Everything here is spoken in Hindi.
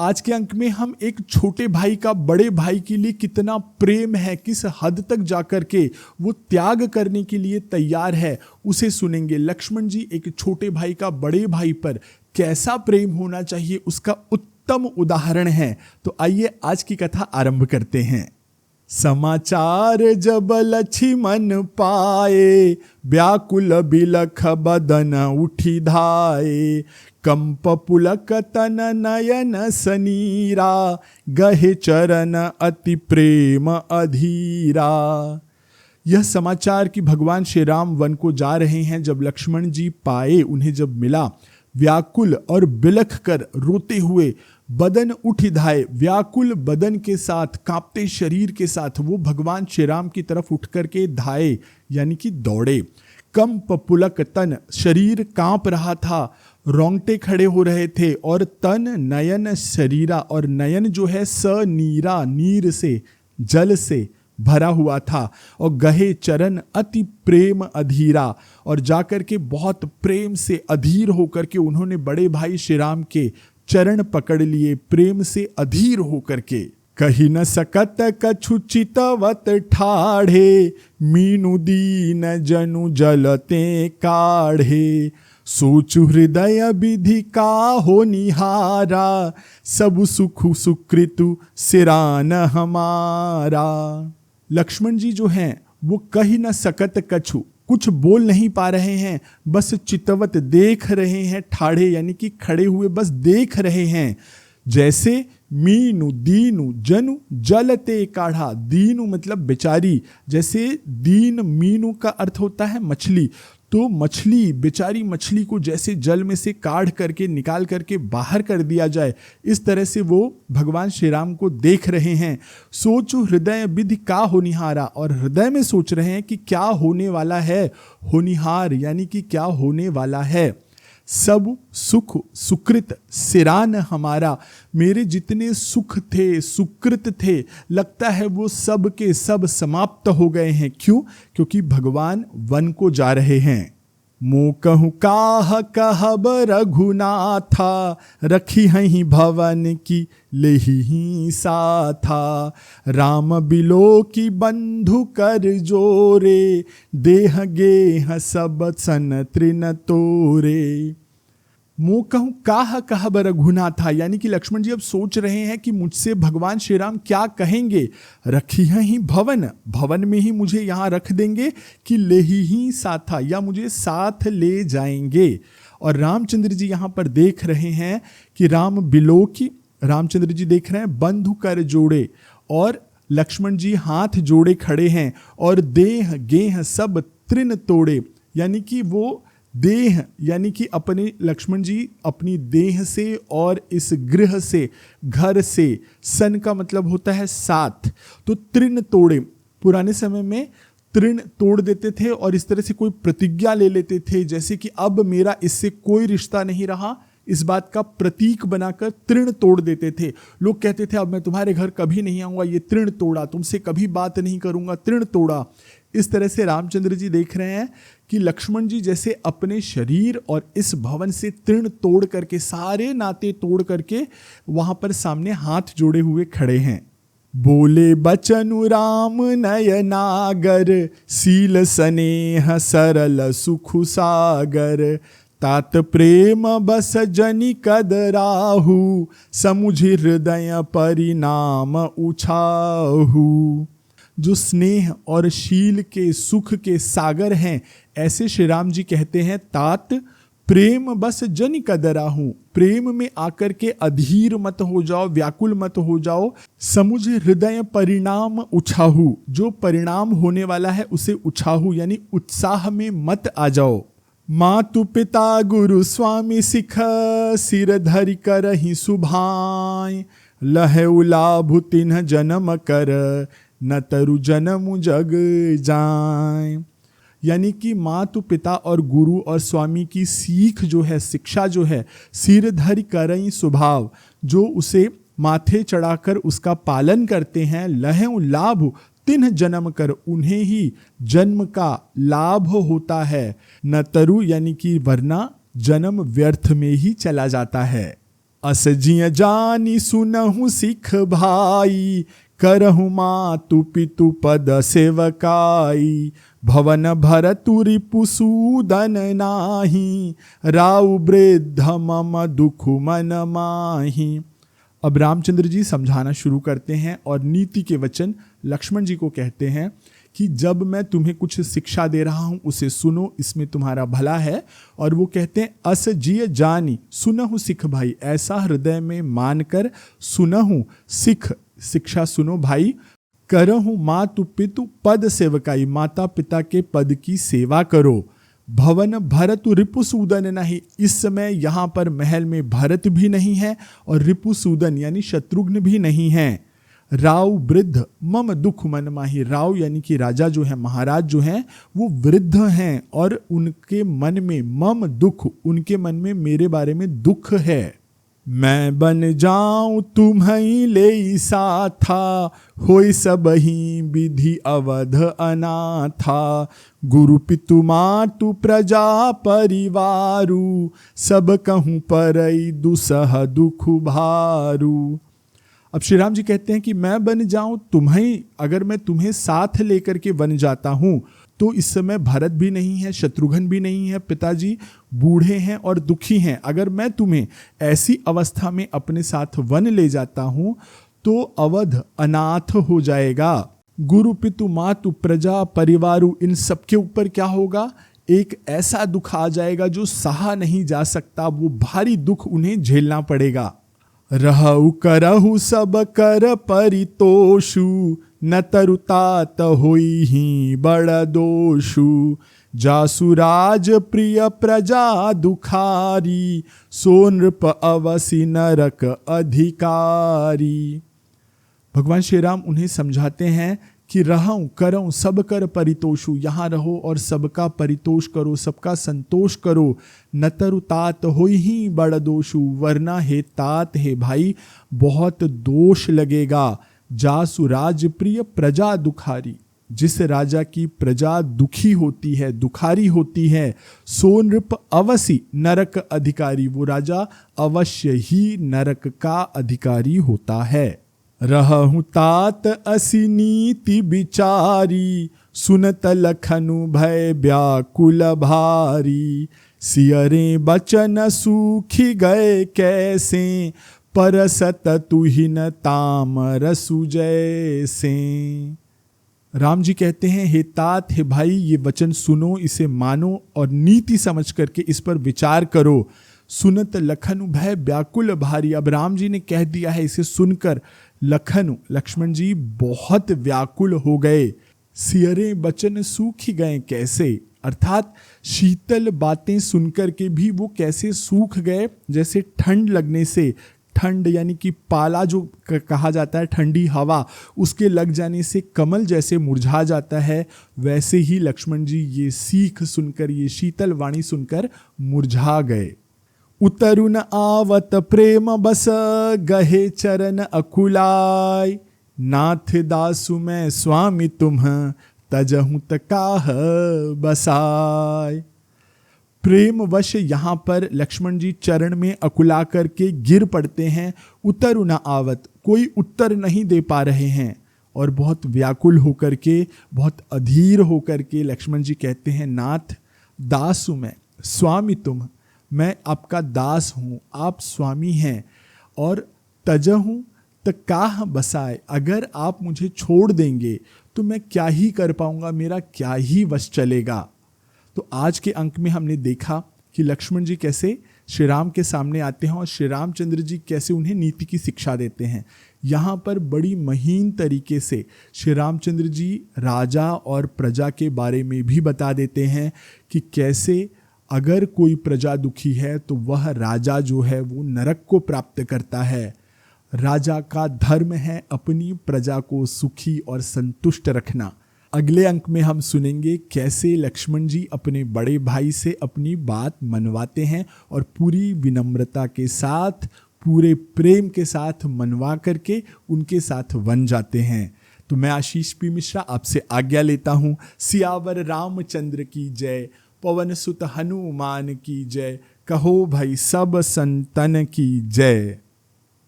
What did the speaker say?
आज के अंक में हम एक छोटे भाई का बड़े भाई के लिए कितना प्रेम है, किस हद तक जाकर के वो त्याग करने के लिए तैयार है, उसे सुनेंगे। लक्ष्मण जी एक छोटे भाई का बड़े भाई पर कैसा प्रेम होना चाहिए उसका उत्तम उदाहरण है। तो आइए आज की कथा आरंभ करते हैं। समाचार जब लक्ष्मण पाए, व्याकुल बिलख बदन उठी धाये। कंप पुलक तन नयन सनीरा, गहे चरण अति प्रेम अधीरा। यह समाचार कि भगवान श्री राम वन को जा रहे हैं, जब लक्ष्मण जी पाए, उन्हें जब मिला, व्याकुल और बिलख कर रोते हुए बदन उठ धाये, व्याकुल बदन के साथ, कांपते शरीर के साथ वो भगवान श्री राम की तरफ उठ करके धाये यानी कि दौड़े। कंप पुलक तन, शरीर कांप रहा था, रोंगटे खड़े हो रहे थे, और तन नयन शरीरा, और नयन जो है सनीरा, नीर से, जल से भरा हुआ था, और गहे चरण अति प्रेम अधीरा, और जाकर के बहुत प्रेम से अधीर होकर के उन्होंने बड़े भाई श्री राम के चरण पकड़ लिए, प्रेम से अधीर होकर के। कही न सकत कछु चितवत ठाढ़े, मीनु दीन जनु जलते काढ़े। सोचु हृदय विधि का हो निहारा, सब सुख सुकृतु सिरान हमारा। लक्ष्मण जी जो हैं वो कही न सकत कछु, कुछ बोल नहीं पा रहे हैं, बस चितवत देख रहे हैं, ठाढ़े यानी कि खड़े हुए बस देख रहे हैं। जैसे मीनु दीनु जनु जलते काढ़ा, दीनु मतलब बेचारी, जैसे दीन मीनु का अर्थ होता है मछली, तो मछली, बेचारी मछली को जैसे जल में से काढ़ करके निकाल करके बाहर कर दिया जाए, इस तरह से वो भगवान श्री राम को देख रहे हैं। सोचु हृदय विधि का होनिहारा, और हृदय में सोच रहे हैं कि क्या होने वाला है, होनिहार यानी कि क्या होने वाला है। सब सुख सुकृत सिरान हमारा, मेरे जितने सुख थे, सुकृत थे, लगता है वो सब के सब समाप्त हो गए हैं। क्यों? क्योंकि भगवान वन को जा रहे हैं। मो कहूँ काह कहब रघुनाथा, रखी हहीं भवन की लेही साथा। राम बिलो की बंधु कर जोरे, देह गेह सब सन तृण तोरे। मुँह कहूँ काह कहब रघुनाथा, यानी कि लक्ष्मण जी अब सोच रहे हैं कि मुझसे भगवान श्री राम क्या कहेंगे। रखी ही भवन, भवन में ही मुझे यहाँ रख देंगे, कि ले ही साथा, या मुझे साथ ले जाएंगे। और रामचंद्र जी यहाँ पर देख रहे हैं कि राम बिलो की, रामचंद्र जी देख रहे हैं बंधु कर जोड़े, और लक्ष्मण जी हाथ जोड़े खड़े हैं, और देह गेह सब तृण तोड़े, यानी कि वो देह यानी कि अपने लक्ष्मण जी अपनी देह से और इस गृह से, घर से, सन का मतलब होता है साथ, तो तृण तोड़े, पुराने समय में तृण तोड़ देते थे और इस तरह से कोई प्रतिज्ञा ले लेते थे, जैसे कि अब मेरा इससे कोई रिश्ता नहीं रहा, इस बात का प्रतीक बनाकर तृण तोड़ देते थे। लोग कहते थे अब मैं तुम्हारे घर कभी नहीं आऊँगा, ये तृण तोड़ा, तुमसे कभी बात नहीं करूँगा, तृण तोड़ा। इस तरह से रामचंद्र जी देख रहे हैं कि लक्ष्मण जी जैसे अपने शरीर और इस भवन से तृण तोड़ करके, सारे नाते तोड़ करके वहाँ पर सामने हाथ जोड़े हुए खड़े हैं। बोले बचनु राम नयनागर, सील स्नेह सरल सुख सागर। तात प्रेम बस जनि कदराहु, समुझ हृदय परिणाम उछाहु। जो स्नेह और शील के सुख के सागर हैं, ऐसे श्री राम जी कहते हैं तात प्रेम बस जनि कदराहु, प्रेम में आकर के अधीर मत हो जाओ, व्याकुल मत हो जाओ। समुझ हृदय परिणाम उछाहु, जो परिणाम होने वाला है उसे उछाहु यानी उत्साह में मत आ जाओ। मातु पिता गुरु स्वामी सिख, सिर धरि करहि सुभाय। लहउ लाभु तिन्ह जन्म कर, न तरु जन्म जग जाए। यानी कि मातु पिता और गुरु और स्वामी की सीख जो है, शिक्षा जो है, सिर धरि करई स्वभाव, जो उसे माथे चढ़ाकर उसका पालन करते हैं। लहउ लाभ तिन्ह जन्म कर, उन्हें ही जन्म का लाभ होता है। न तरु यानी कि वरना जन्म व्यर्थ में ही चला जाता है। अस जिय जानी सुनहु सिख भाई, करहु मातु पितु पद सेवकाई। भवन भरतु रिपुसूदन नाही, राउ वृद्ध मम दुख मन माही। अब रामचंद्र जी समझाना शुरू करते हैं और नीति के वचन लक्ष्मण जी को कहते हैं कि जब मैं तुम्हें कुछ शिक्षा दे रहा हूं उसे सुनो, इसमें तुम्हारा भला है। और वो कहते हैं अस जिय जानी सुनहु सिख भाई, ऐसा हृदय में मानकर सुनहु सिख, शिक्षा सुनो भाई। करहु मातु पितु पद सेवकाई, माता पिता के पद की सेवा करो। भवन भरतु रिपुसूदन नहीं, इस समय यहाँ पर महल में भरत भी नहीं है और रिपुसूदन यानी शत्रुघ्न भी नहीं है। राव वृद्ध मम दुख मन माही, राव यानी कि राजा जो है, महाराज जो हैं वो वृद्ध हैं और उनके मन में मम दुख, उनके मन में मेरे बारे में दुख है। मैं बन जाऊं तुम्हीं ले साथा, होई सबही विधि अवध अनाथा। गुरु पितु मातु प्रजा परिवारु, सब कहूं परई दुसह दुख भारू। अब श्री राम जी कहते हैं कि मैं बन जाऊं तुम्हें, अगर मैं तुम्हें साथ लेकर के बन जाता हूं तो इस समय भरत भी नहीं है, शत्रुघ्न भी नहीं है, पिताजी बूढ़े हैं और दुखी हैं। अगर मैं तुम्हें ऐसी अवस्था में अपने साथ वन ले जाता हूं तो अवध अनाथ हो जाएगा। गुरु पितु मातु प्रजा परिवारु, इन सबके ऊपर क्या होगा, एक ऐसा दुख आ जाएगा जो सहा नहीं जा सकता, वो भारी दुख उन्हें झेलना पड़ेगा। रहु करहु सब कर परितोषु, न तरुतात होई ही बड़ दोषु। जासुराज प्रिय प्रजा दुखारी, सो नृप अवसि नरक अधिकारी। भगवान श्री राम उन्हें समझाते हैं कि रहूं करऊं सब कर परितोषु, यहाँ रहो और सबका परितोष करो, सबका संतोष करो। न तरु तात होई ही बड़ दोषु, वरना हे तात, हे भाई बहुत दोष लगेगा। जासु राज प्रिय प्रजा दुखारी, जिस राजा की प्रजा दुखी होती है, दुखारी होती है। सो नृप अवसि नरक अधिकारी, वो राजा अवश्य ही नरक का अधिकारी होता है। रहु तात असि नीति विचारी, सुनत लखनु भय व्याकुल भारी। सियरे बचन सूखी गए कैसे, परसत तुहिन तामर सुजैसे। राम जी कहते हैं हे तात, हे भाई, ये वचन सुनो, इसे मानो और नीति समझ करके इस पर विचार करो। सुनत लखनु भय व्याकुल भारी, अब राम जी ने कह दिया है, इसे सुनकर लखनु लक्ष्मण जी बहुत व्याकुल हो गए। सियरे बचन सूखी गए कैसे, अर्थात शीतल बातें सुनकर के भी वो कैसे सूख गए, जैसे ठंड लगने से, ठंड यानी कि पाला जो कहा जाता है, ठंडी हवा, उसके लग जाने से कमल जैसे मुरझा जाता है, वैसे ही लक्ष्मण जी ये सीख सुनकर, ये शीतल वाणी सुनकर मुरझा गए। उतरुन आवत प्रेम बस, गहे चरण अकुलाय। नाथ दासु मैं स्वामी तुम, तजहु तकाह बसाय। प्रेम वश यहाँ पर लक्ष्मण जी चरण में अकुला करके गिर पड़ते हैं। उतरु न आवत, कोई उत्तर नहीं दे पा रहे हैं और बहुत व्याकुल होकर के, बहुत अधीर होकर के लक्ष्मण जी कहते हैं, नाथ दासु मैं, स्वामी तुम, मैं आपका दास हूँ, आप स्वामी हैं। और तजहु तकाह बसाए, अगर आप मुझे छोड़ देंगे तो मैं क्या ही कर पाऊंगा, मेरा क्या ही वश चलेगा। तो आज के अंक में हमने देखा कि लक्ष्मण जी कैसे श्री राम के सामने आते हैं और श्री रामचंद्र जी कैसे उन्हें नीति की शिक्षा देते हैं। यहाँ पर बड़ी महीन तरीके से श्री रामचंद्र जी राजा और प्रजा के बारे में भी बता देते हैं कि कैसे अगर कोई प्रजा दुखी है तो वह राजा जो है वो नरक को प्राप्त करता है। राजा का धर्म है अपनी प्रजा को सुखी और संतुष्ट रखना। अगले अंक में हम सुनेंगे कैसे लक्ष्मण जी अपने बड़े भाई से अपनी बात मनवाते हैं और पूरी विनम्रता के साथ, पूरे प्रेम के साथ मनवा करके उनके साथ वन जाते हैं। तो मैं आशीष पी मिश्रा आपसे आज्ञा लेता हूँ। सियावर रामचंद्र की जय, पवन सुत हनुमान की जय, कहो भाई सब संतन की जय।